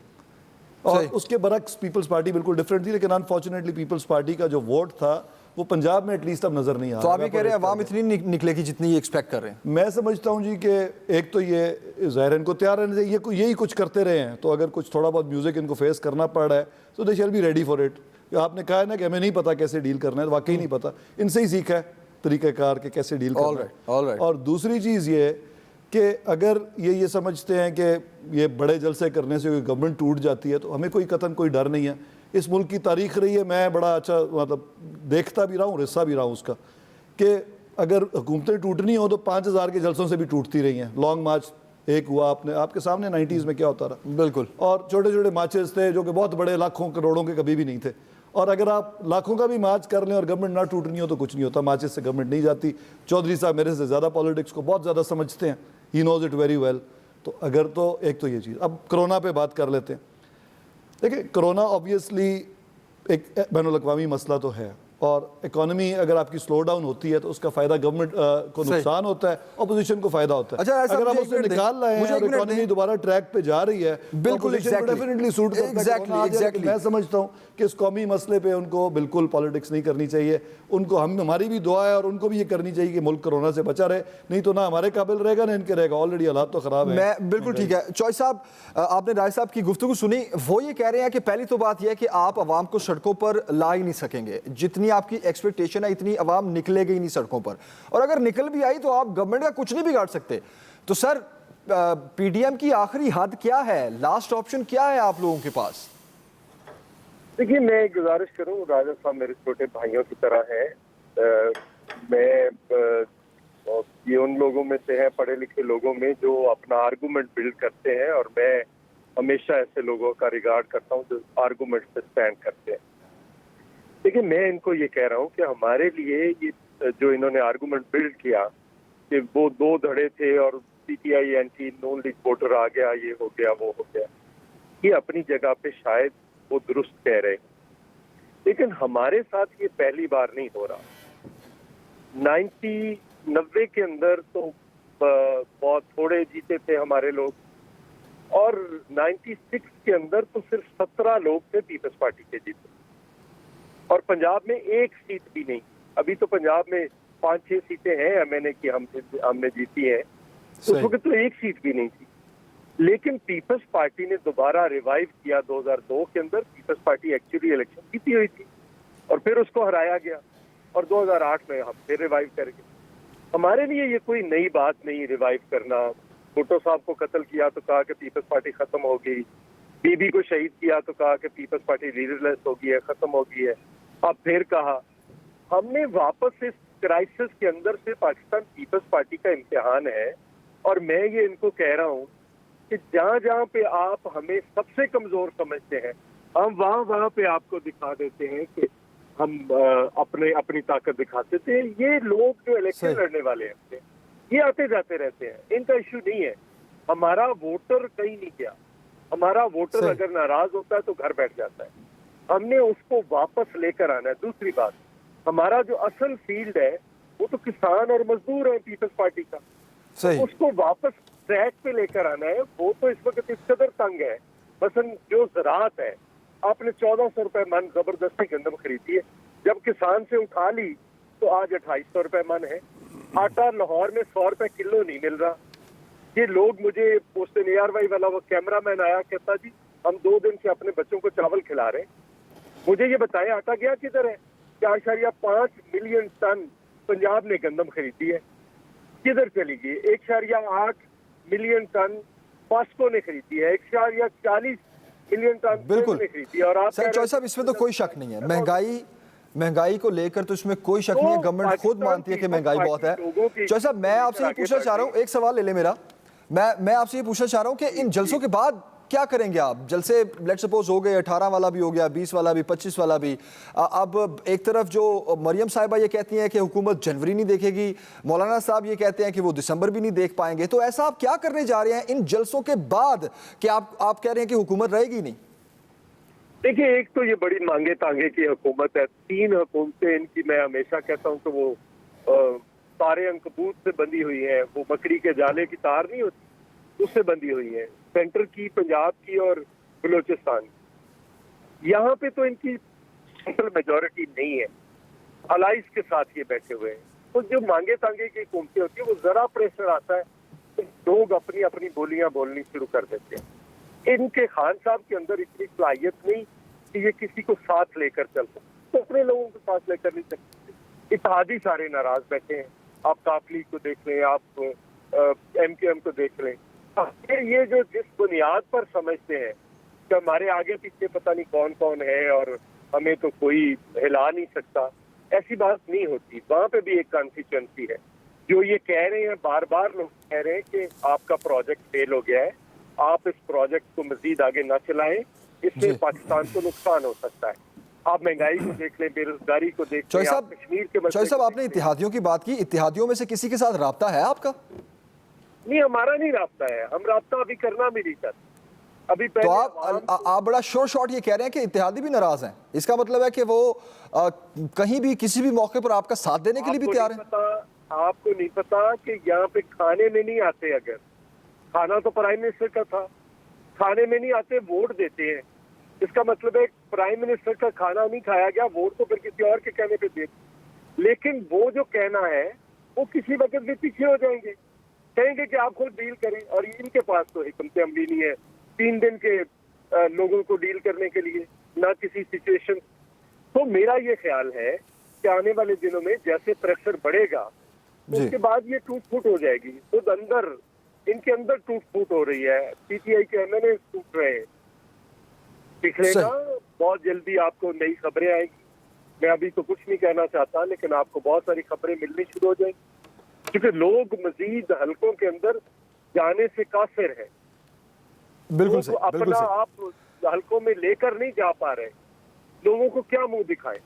और उसके बरक्स पीपल्स पार्टी बिल्कुल डिफरेंट थी। लेकिन अनफॉर्चुनेटली पीपल्स पार्टी का जो वोट था वो पंजाब में एटलीस्ट अब नजर नहीं आ रहा। तो आप ये कह रहे हैं अवाम इतनी निकलेगी जितनी ये एक्सपेक्ट कर रहे हैं? मैं समझता हूँ जी कि एक तो ये ज़ाहिर इनको तैयार रहने से, ये यही कुछ करते रहे हैं, तो अगर कुछ थोड़ा बहुत म्यूजिक इनको फेस करना पड़ रहा है तो they shall be ready for it. आपने कहा है ना कि हमें नहीं पता कैसे डील करना है, तो वाकई नहीं पता, इनसे ही सीखा है तरीक़ाकार के कैसे डील करना है। और दूसरी चीज़ ये कि अगर ये समझते हैं कि ये बड़े जलसे करने से गवर्नमेंट टूट जाती है, तो हमें कोई कतन कोई डर नहीं है। इस मुल्क की तारीख रही है, मैं बड़ा अच्छा मतलब देखता भी रहा हूँ, हिस्सा भी रहा हूँ उसका, कि अगर हुकूमतें टूटनी हो तो 5000 के जलसों से भी टूटती रही हैं। लॉन्ग मार्च एक हुआ, आपके सामने 90s में क्या होता रहा, बिल्कुल, और छोटे छोटे मार्चेस थे जो कि बहुत बड़े, लाखों करोड़ों के कभी भी नहीं थे। और अगर आप लाखों का भी मार्च कर लें और गवर्नमेंट ना टूटनी हो तो कुछ नहीं होता, मार्चेस से गवर्नमेंट नहीं जाती। चौधरी साहब मेरे से ज़्यादा पॉलिटिक्स को बहुत ज़्यादा समझते हैं, he knows it very well. तो अगर तो एक तो ये चीज़, अब कोरोना पे बात कर लेते हैं। देखिए, कोरोना ऑब्वियसली एक बैनुल-अक़वामी मसला तो है, और इकोनॉमी अगर आपकी स्लो डाउन होती है तो उसका फायदा गवर्नमेंट को नुकसान होता है, अपोजिशन को फायदा होता है। अच्छा, अगर आप उसे निकाल रहे हैं और इकोनॉमी दोबारा ट्रैक पे जा रही है, बिल्कुल डेफिनेटली सूट करता है। मैं समझता हूँ कि इस कौमी मसले पे उनको बिल्कुल पॉलिटिक्स नहीं करनी चाहिए। उनको हमारी भी दुआ है और उनको भी ये करनी चाहिए कि मुल्क कोरोना से बचा रहे, नहीं तो ना हमारे काबिल रहेगा ना इनके रहेगा। ऑलरेडी हालात तो खराब है। मैं बिल्कुल ठीक है। चौधरी साहब, आपने राय साहब की गुफ्तगू सुनी, वो ये कह रहे हैं कि पहली तो बात यह है कि आप आवाम को सड़कों पर ला ही नहीं सकेंगे, जितनी आपकी एक्सपेक्टेशन है इतनी आवाम निकलेगी ही नहीं सड़कों पर, और अगर निकल भी आई तो आप गवर्नमेंट का कुछ नहीं बिगाड़ सकते। तो सर, PDM की आखिरी हद क्या है, लास्ट ऑप्शन क्या है आप लोगों के पास? देखिए, मैं गुजारिश करूं, राजा साहब मेरे छोटे भाइयों की तरह हैं। मैं ये उन लोगों में से है, पढ़े लिखे लोगों में, जो अपना आर्गूमेंट बिल्ड करते हैं, और मैं हमेशा ऐसे लोगों का रिगार्ड करता हूं जो आर्गूमेंट पे स्टैंड करते हैं। देखिए, मैं इनको ये कह रहा हूं कि हमारे लिए ये जो इन्होंने आर्गूमेंट बिल्ड किया कि वो दो धड़े थे और PTI एंटी नून लीग वोटर आ गया, ये हो गया वो हो गया, ये अपनी जगह पे शायद वो दुरुस्त कह रहे, लेकिन हमारे साथ ये पहली बार नहीं हो रहा। 90 के अंदर तो बहुत थोड़े जीते थे हमारे लोग, और 96 के अंदर तो सिर्फ 17 लोग थे पीपल्स पार्टी के जीते, और पंजाब में एक सीट भी नहीं। अभी तो पंजाब में 5-6 सीटें हैं MNA की, हमने जीती हैं, तो उस वक्त तो एक सीट भी नहीं थी। लेकिन पीपल्स पार्टी ने दोबारा रिवाइव किया 2002 के अंदर। पीपल्स पार्टी एक्चुअली इलेक्शन जीती हुई थी और फिर उसको हराया गया, और 2008 में हम फिर रिवाइव कर गए। हमारे लिए ये कोई नई बात नहीं रिवाइव करना। भुट्टो साहब को कत्ल किया तो कहा कि पीपल्स पार्टी खत्म हो गई, बीबी को शहीद किया तो कहा कि पीपल्स पार्टी लीडरलेस हो गई है, खत्म हो गई है। अब फिर कहा हमने वापस इस क्राइसिस के अंदर से पाकिस्तान पीपल्स पार्टी का इम्तिहान है। और मैं ये इनको कह रहा हूँ कि जहाँ जहाँ पे आप हमें सबसे कमजोर समझते हैं, हम वहाँ पे आपको दिखा देते हैं कि हम अपनी ताकत दिखाते थे। ये लोग जो इलेक्शन लड़ने वाले हैं ये आते जाते रहते हैं, इनका इश्यू नहीं है। हमारा वोटर कहीं नहीं गया, हमारा वोटर अगर नाराज होता है तो घर बैठ जाता है, हमने उसको वापस लेकर आना है। दूसरी बात, हमारा जो असल फील्ड है वो तो किसान और मजदूर है पीपल्स पार्टी का, उसको वापस ट्रैक पे लेकर आना है। वो तो इस वक्त इस कदर तंग है, मसलन जो ज़राअत है, आपने 1400 रुपए मन जबरदस्ती गंदम खरीदी है, जब किसान से उठा ली तो आज 2800 रुपए मन है। आटा लाहौर में 100 रुपए किलो नहीं मिल रहा। ये लोग मुझे पोस्ट ARY वाला वो कैमरामैन आया, कहता जी हम 2 दिन से अपने बच्चों को चावल खिला रहे हैं, मुझे ये बताएं आटा गया किधर है? 4.5 मिलियन टन पंजाब ने गंदम खरीदी है, किधर चली गई? 1.8 मिलियन टन पास्को ने खरीदी है, 1.40 मिलियन टन बिल्कुल ने खरीदी है। और आप सर चौधरी साहब इसमें तो कोई शक नहीं है, महंगाई को लेकर तो इसमें कोई शक नहीं है, गवर्नमेंट खुद मानती है कि महंगाई बहुत है। चौधरी साहब मैं आपसे ये पूछना चाह रहा हूँ, एक सवाल ले ले मेरा, मैं आपसे ये पूछना चाह रहा हूँ कि इन जलसों के बाद क्या करेंगे आप? जलसे लेट सपोज हो गए, 18 वाला भी हो गया, 20 वाला भी, 25 वाला भी। अब एक तरफ जो मरियम साहिबा ये कहती हैं कि हुकूमत जनवरी नहीं देखेगी, मौलाना साहब ये कहते हैं कि वो दिसंबर भी नहीं देख पाएंगे, तो ऐसा आप क्या करने जा रहे हैं इन जलसों के बाद कि आप कह रहे हैं कि हुकूमत रहेगी नहीं? देखिए, एक तो ये बड़ी मांगे तांगे की हुकूमत है, 3 हुकूमतें इनकी, मैं हमेशा कहता हूँ कि वो तारे अंकबूत से बंधी हुई है, वो मकड़ी के जाले की तार नहीं होती उससे बंधी हुई है, सेंटर की, पंजाब की और बलूचिस्तान। यहाँ पे तो इनकी सिंपल मेजॉरिटी नहीं है, अलाइज के साथ ये बैठे हुए हैं। तो जो मांगे तांगे की हुकूमतें होती है वो जरा प्रेशर आता है तो लोग अपनी अपनी बोलियां बोलनी शुरू कर देते हैं। इनके खान साहब के अंदर इतनी सलाहियत नहीं कि ये किसी को साथ लेकर चल सकते, तो अपने लोगों को साथ लेकर नहीं सकते। इत्तेहादी सारे नाराज बैठे हैं, आप काफली को देख लें, आप MQM को देख लें। फिर ये जो जिस बुनियाद पर समझते हैं कि हमारे आगे पीछे पता नहीं कौन कौन है और हमें तो कोई हिला नहीं सकता, ऐसी बात नहीं होती। वहाँ पे भी एक कॉन्स्टिट्यूएंसी है जो ये कह रहे हैं, बार बार लोग कह रहे हैं कि आपका प्रोजेक्ट फेल हो गया है, आप इस प्रोजेक्ट को मजीद आगे ना चलाएं, इससे पाकिस्तान को नुकसान हो सकता है। आप महंगाई को देख लें, बेरोजगारी को देख लें, आप कश्मीर के चौधरी साहब आपने इत्तेहादियों की बात की, इत्तेहादियों में से किसी के साथ राब्ता है आपका? नहीं, हमारा नहीं राब्ता है, हम राब्ता अभी करना भी नहीं चाहते। अभी तो आप बड़ा शोर शॉट ये कह रहे हैं कि इत्तेहादी भी नाराज हैं, इसका मतलब है कि वो कहीं भी किसी भी मौके पर आपका साथ देने के लिए भी तैयार हैं? आपको नहीं पता कि यहाँ पे खाने में नहीं आते, अगर खाना तो प्राइम मिनिस्टर का था, खाने में नहीं आते, वोट देते हैं, इसका मतलब है प्राइम मिनिस्टर का खाना नहीं खाया गया, वोट तो फिर किसी और के कहने पे दे। लेकिन वो जो कहना है वो किसी वक्त भी पीछे हो जाएंगे, कहेंगे कि आप खुद डील करें, और इनके पास तो हिकमत अमली नहीं है 3 दिन के लोगों को डील करने के लिए, ना किसी सिचुएशन। तो मेरा ये ख्याल है कि आने वाले दिनों में जैसे प्रेशर बढ़ेगा उसके बाद ये टूट फूट हो जाएगी, खुद अंदर इनके अंदर टूट फूट हो रही है, PTI के MNA टूट रहे हैं। पिछलेगा बहुत जल्दी, आपको नई खबरें आएगी, मैं अभी तो कुछ नहीं कहना चाहता, लेकिन आपको बहुत सारी खबरें मिलनी शुरू हो जाएंगी, क्योंकि लोग मजीद हलकों के अंदर जाने से काफिर है। बिल्कुल तो अपना आप हलकों में लेकर नहीं जा पा रहे, लोगों को क्या मुंह दिखाए?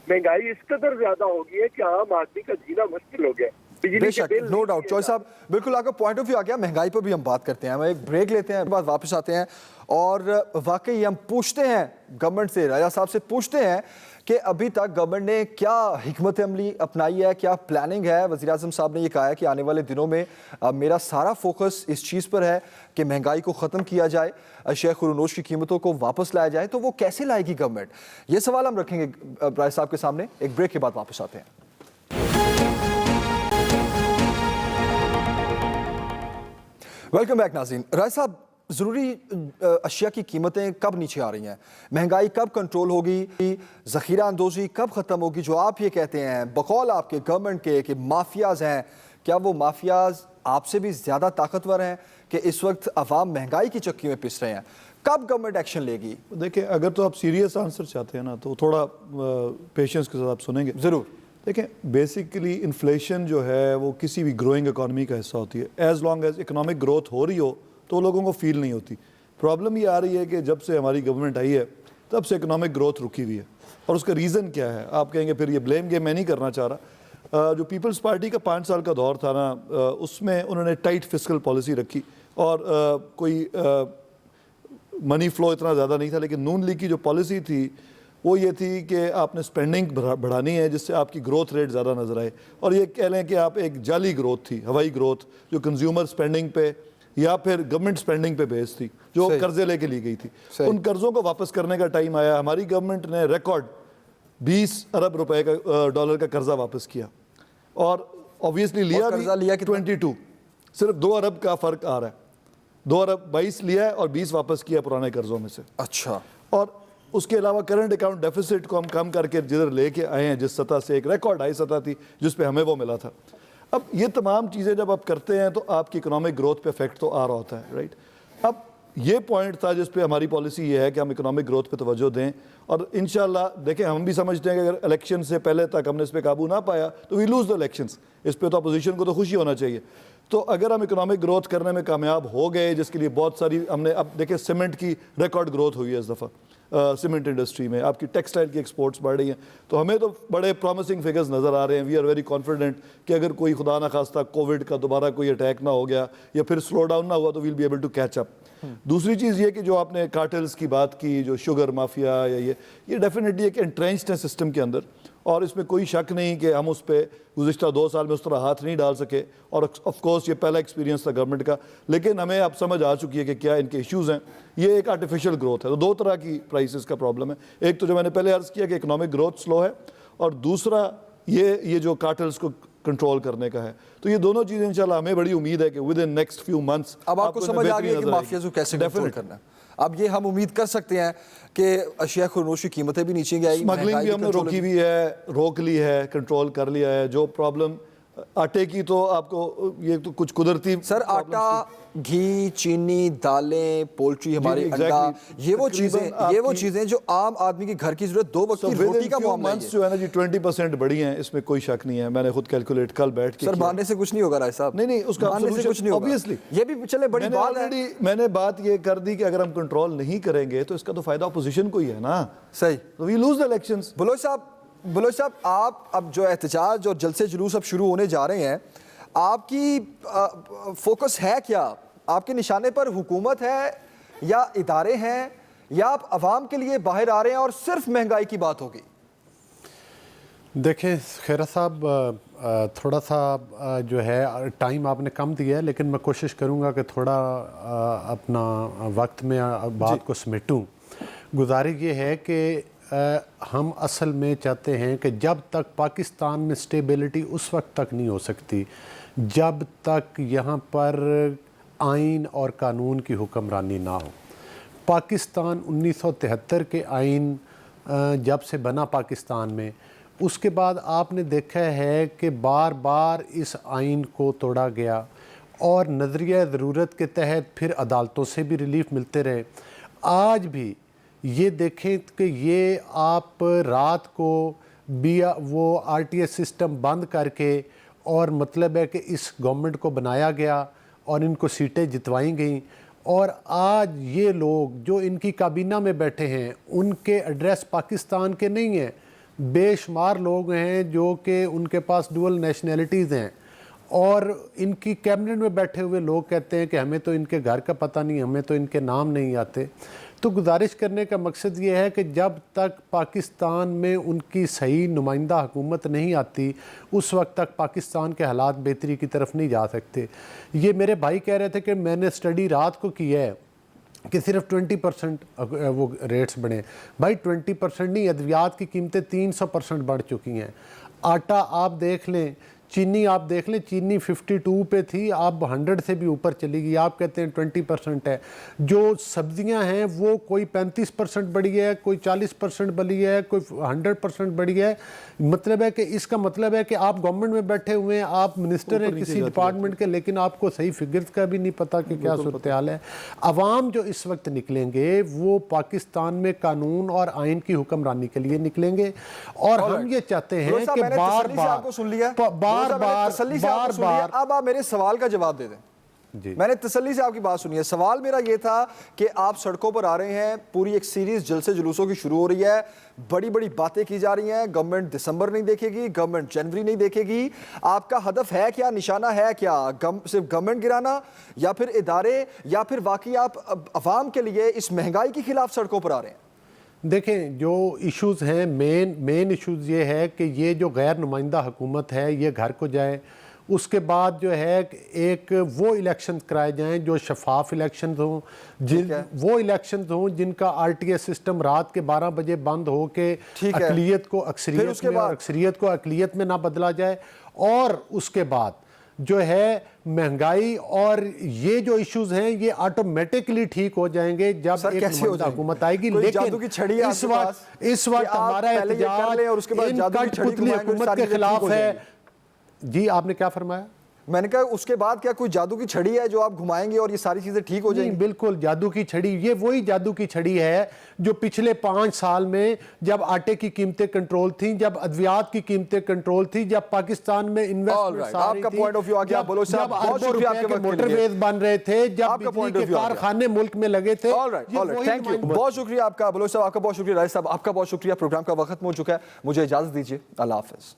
महंगाई इस कदर ज्यादा हो गई है कि आम आदमी का जीना मुश्किल हो गया। बेशक, नो डाउट। चौधरी साहब बिल्कुल आपका पॉइंट ऑफ व्यू आ गया, महंगाई पर भी हम बात करते हैं, हम एक ब्रेक लेते हैं, बाद वापस आते हैं और वाकई हम पूछते हैं गवर्नमेंट से, राजा साहब से पूछते हैं कि अभी तक गवर्नमेंट ने क्या हिकमत अमली अपनाई है, क्या प्लानिंग है। वज़ीर आज़म साहब ने ये कहा है कि आने वाले दिनों में मेरा सारा फोकस इस चीज़ पर है कि महंगाई को ख़त्म किया जाए, शेख खुर्रनोश की कीमतों को वापस लाया जाए। तो वो कैसे लाएगी गवर्नमेंट, ये सवाल हम रखेंगे राजा साहब के सामने। एक ब्रेक के बाद वापस आते हैं। वेलकम बैक नाज़रीन। राय साहब, ज़रूरी अशिया की कीमतें कब नीचे आ रही हैं, महंगाई कब कंट्रोल होगी, ज़ख़ीरा अंदोज़ी कब ख़त्म होगी, जो आप ये कहते हैं बकौल आपके गवर्नमेंट के कि माफियाज़ हैं, क्या वो माफियाज़ आपसे भी ज़्यादा ताकतवर हैं कि इस वक्त अवाम महंगाई की चक्की में पिस रहे हैं? कब गवर्नमेंट एक्शन लेगी? देखिए, अगर तो आप सीरियस आंसर चाहते हैं ना तो थोड़ा पेशेंस के साथ आप सुनेंगे। ज़रूर। देखें, बेसिकली इन्फ्लेशन जो है वो किसी भी ग्रोइंग इकॉनमी का हिस्सा होती है। As long as economic growth हो रही हो तो लोगों को फील नहीं होती। प्रॉब्लम ये आ रही है कि जब से हमारी गवर्नमेंट आई है तब से इकोनॉमिक ग्रोथ रुकी हुई है। और उसका रीज़न क्या है? आप कहेंगे फिर ये ब्लेम गेम मैं नहीं करना चाह रहा। जो पीपल्स पार्टी का 5 साल का दौर था ना, उसमें उन्होंने टाइट फिस्कल पॉलिसी रखी और कोई मनी फ्लो इतना ज़्यादा नहीं था। लेकिन नून लीग की जो पॉलिसी थी वो ये थी कि आपने स्पेंडिंग बढ़ानी है जिससे आपकी ग्रोथ रेट ज़्यादा नज़र आए। और ये कह लें कि आप एक जाली ग्रोथ थी, हवाई ग्रोथ, जो कंज्यूमर स्पेंडिंग पे या फिर गवर्नमेंट स्पेंडिंग पे बेस्ड थी, जो कर्जे लेके ली गई थी। उन कर्जों को वापस करने का टाइम आया। हमारी गवर्नमेंट ने रिकॉर्ड 20 अरब रुपए का डॉलर का कर्जा वापस किया और ऑब्वियसली लिया कि 22, सिर्फ 2 अरब का फ़र्क आ रहा है। 2 अरब 22 लिया है और 20 वापस किया पुराने कर्जों में से। अच्छा। और उसके अलावा करंट अकाउंट डेफिसिट को हम कम करके जिधर लेके आए हैं, जिस सतह से एक रिकॉर्ड हाई सतह थी जिस पे हमें वो मिला था। अब ये तमाम चीज़ें जब आप करते हैं तो आपकी इकोनॉमिक ग्रोथ पे इफेक्ट तो आ रहा होता है, राइट। अब ये पॉइंट था जिस पे हमारी पॉलिसी ये है कि हम इकोनॉमिक ग्रोथ पे तवज्जो दें और इंशाल्लाह देखें, हम भी समझते हैं कि अगर इलेक्शन से पहले तक हमने इस पर काबू ना पाया तो वी लूज़ द इलेक्शंस। इस पर तो अपोजिशन को तो खुशी होना चाहिए। तो अगर हम इकोनॉमिक ग्रोथ करने में कामयाब हो गए, जिसके लिए बहुत सारी हमने, अब देखिए सीमेंट की रिकॉर्ड ग्रोथ हुई है इस दफ़ा, सीमेंट इंडस्ट्री में, आपकी टेक्सटाइल की एक्सपोर्ट्स बढ़ रही हैं, तो हमें तो बड़े प्रॉमिसिंग फिगर्स नज़र आ रहे हैं। वी आर वेरी कॉन्फिडेंट कि अगर कोई खुदा ना खास्ता कोविड का दोबारा कोई अटैक ना हो गया या फिर स्लो डाउन ना हुआ तो we'll be able to catch up. दूसरी चीज़ ये कि जो आपने कार्टेल्स की बात की, जो शुगर माफिया या ये डेफिनेटली एक एंट्रेंच्ड है सिस्टम के अंदर और इसमें कोई शक नहीं कि हम उस पर गुज़िश्ता 2 साल में उस तरह हाथ नहीं डाल सके। और ऑफ कोर्स ये पहला एक्सपीरियंस था गवर्नमेंट का, लेकिन हमें अब समझ आ चुकी है कि क्या इनके इश्यूज़ हैं। ये एक आर्टिफिशियल ग्रोथ है। तो 2 तरह की प्राइसेस का प्रॉब्लम है। एक तो जो मैंने पहले अर्ज़ किया कि इकोनॉमिक ग्रोथ स्लो है और दूसरा ये जो कार्टेल्स को कंट्रोल करने का है। तो ये दोनों चीज़ें इंशाल्लाह हमें बड़ी उम्मीद है कि with in next few months अब आपको समझ आ गई है कि माफियाज़ को कैसे कंट्रोल करना है। अब ये हम उम्मीद कर सकते हैं कि अशिया खुरनोश की कीमतें भी नीचे आएगी। स्मगलिंग भी हमने रोकी हुई है, रोक ली है, कंट्रोल कर लिया है। जो प्रॉब्लम आटे की तो आपको ये तो कुछ कुदरती सर, आटा, घी, चीनी, दालें, पोल्ट्री, हमारी अंडा, ये वो चीजें जो आम आदमी के घर की जरूरत 2 वक्त की रोटी का मामला है। जो है ना जी 20% बढ़ी हैं, इसमें कोई शक नहीं है। मैंने खुद कैलकुलेट कल बैठ के सर मानने से कुछ नहीं होगा राय साहब। नहीं, उसका कुछ नहीं होगा ऑब्वियसली। ये भी चले बड़ी बात है। मैंने बात ये कर दी कि अगर हम कंट्रोल नहीं करेंगे तो इसका तो फायदा अपोजिशन को ही है ना। सही, तो we lose the elections. Baloch साहब, आप अब जो एहतजाज और जलसे जुलूस अब शुरू होने जा रहे हैं, आपकी फोकस है क्या? आपके निशाने पर हुकूमत है या इदारे हैं या आप अवाम के लिए बाहर आ रहे हैं और सिर्फ महंगाई की बात होगी? देखें खैरा साहब, थोड़ा सा जो है टाइम आपने कम दिया है, लेकिन मैं कोशिश करूंगा कि थोड़ा अपना वक्त में बात को समेटूं। गुजारिश ये है कि हम असल में चाहते हैं कि जब तक पाकिस्तान में स्टेबिलिटी उस वक्त तक नहीं हो सकती जब तक यहाँ पर आइन और कानून की हुक्मरानी ना हो। पाकिस्तान 1973 के आइन जब से बना पाकिस्तान में, उसके बाद आपने देखा है कि बार बार इस आइन को तोड़ा गया और नज़रिया ज़रूरत के तहत फिर अदालतों से भी रिलीफ मिलते रहे। आज भी ये देखें कि ये आप रात को वो RTS सिस्टम बंद करके, और मतलब है कि इस गवर्नमेंट को बनाया गया और इनको सीटें जितवाई गई, और आज ये लोग जो इनकी काबीना में बैठे हैं उनके एड्रेस पाकिस्तान के नहीं हैं। बेशुमार लोग हैं जो कि उनके पास डुअल नेशनैलिटीज़ हैं और इनकी कैबिनेट में बैठे हुए लोग कहते हैं कि हमें तो इनके घर का पता नहीं, हमें तो इनके नाम नहीं आते। तो गुजारिश करने का मकसद ये है कि जब तक पाकिस्तान में उनकी सही नुमाइंदा हुकूमत नहीं आती उस वक्त तक पाकिस्तान के हालात बेहतरी की तरफ नहीं जा सकते। ये मेरे भाई कह रहे थे कि मैंने स्टडी रात को की है कि सिर्फ 20% वो रेट्स बढ़े। भाई 20% नहीं, अद्वियात की कीमतें 300% बढ़ चुकी हैं। आटा आप देख लें, चीनी आप देख लें, चीनी 52 पे थी, अब 100 से भी ऊपर चली गई। आप कहते हैं 20% है। जो सब्जियां हैं वो कोई 35% बढ़ी है, कोई 40% बढ़ी है, कोई 100% बढ़ी है। मतलब है कि इसका मतलब है कि आप गवर्नमेंट में बैठे हुए हैं, आप मिनिस्टर हैं किसी डिपार्टमेंट के, लेकिन आपको सही फिगर्स का भी नहीं पता कि क्या सूरत हाल है। अवाम जो इस वक्त निकलेंगे वो पाकिस्तान में कानून और आइन की हुक्मरानी के लिए निकलेंगे, और हम ये चाहते हैं कि बार बार अब आप मेरे सवाल का जवाब दे दें। मैंने तसल्ली से आपकी बात सुनी है। सवाल मेरा ये था कि आप सड़कों पर आ रहे हैं, पूरी एक सीरीज जलसे जुलूसों की शुरू हो रही है, बड़ी बड़ी बातें की जा रही हैं, गवर्नमेंट दिसंबर नहीं देखेगी, गवर्नमेंट जनवरी नहीं देखेगी। आपका हदफ है क्या, निशाना है क्या? सिर्फ गवर्नमेंट गिराना, या फिर इदारे, या फिर वाकई आप अवाम के लिए इस महंगाई के खिलाफ सड़कों पर आ रहे हैं? देखें, जो इश्यूज़ हैं, मेन इश्यूज़ ये है कि ये जो गैर नुमाइंदा हुकूमत है ये घर को जाए। उसके बाद जो है एक वो इलेक्शन कराए जाएं जो शफाफ इलेक्शन हों, वो इलेक्शन हों जिनका RTS सिस्टम रात के 12 बजे बंद हो के अक़लियत को अक्सरियत में और अक्सरियत को अक़लियत में ना बदला जाए। और उसके बाद जो है महंगाई और ये जो इश्यूज हैं ये ऑटोमेटिकली ठीक हो जाएंगे जब एक हुकूमत आएगी। लेकिन इस वक्त हमारा एहतजाज इन कठपुतली हुकूमत के खिलाफ है। जी, आपने क्या फरमाया? मैंने कहा उसके बाद क्या कोई जादू की छड़ी है जो आप घुमाएंगे और ये सारी चीजें ठीक हो जाएंगी? बिल्कुल जादू की छड़ी, ये वही जादू की छड़ी है जो पिछले 5 साल में जब आटे की कीमतें कंट्रोल थी, जब अद्वियात की कीमतें कंट्रोल थी, जब पाकिस्तान में इन्वेस्टमेंट आपका पॉइंट ऑफ व्यू आ गया, बोलो साहब, बहुत शुक्रिया आपके वक्त के लिए। मोटरवेज बन रहे थे, जब बिजली के कारखाने मुल्क में लगे थे। थैंक यू, बहुत शुक्रिया आपका बलोच साहब, आपका बहुत शुक्रिया राय साहब, आपका बहुत शुक्रिया। प्रोग्राम का वक्त हो चुका है, मुझे इजाजत दीजिए, अल्लाह हाफिज।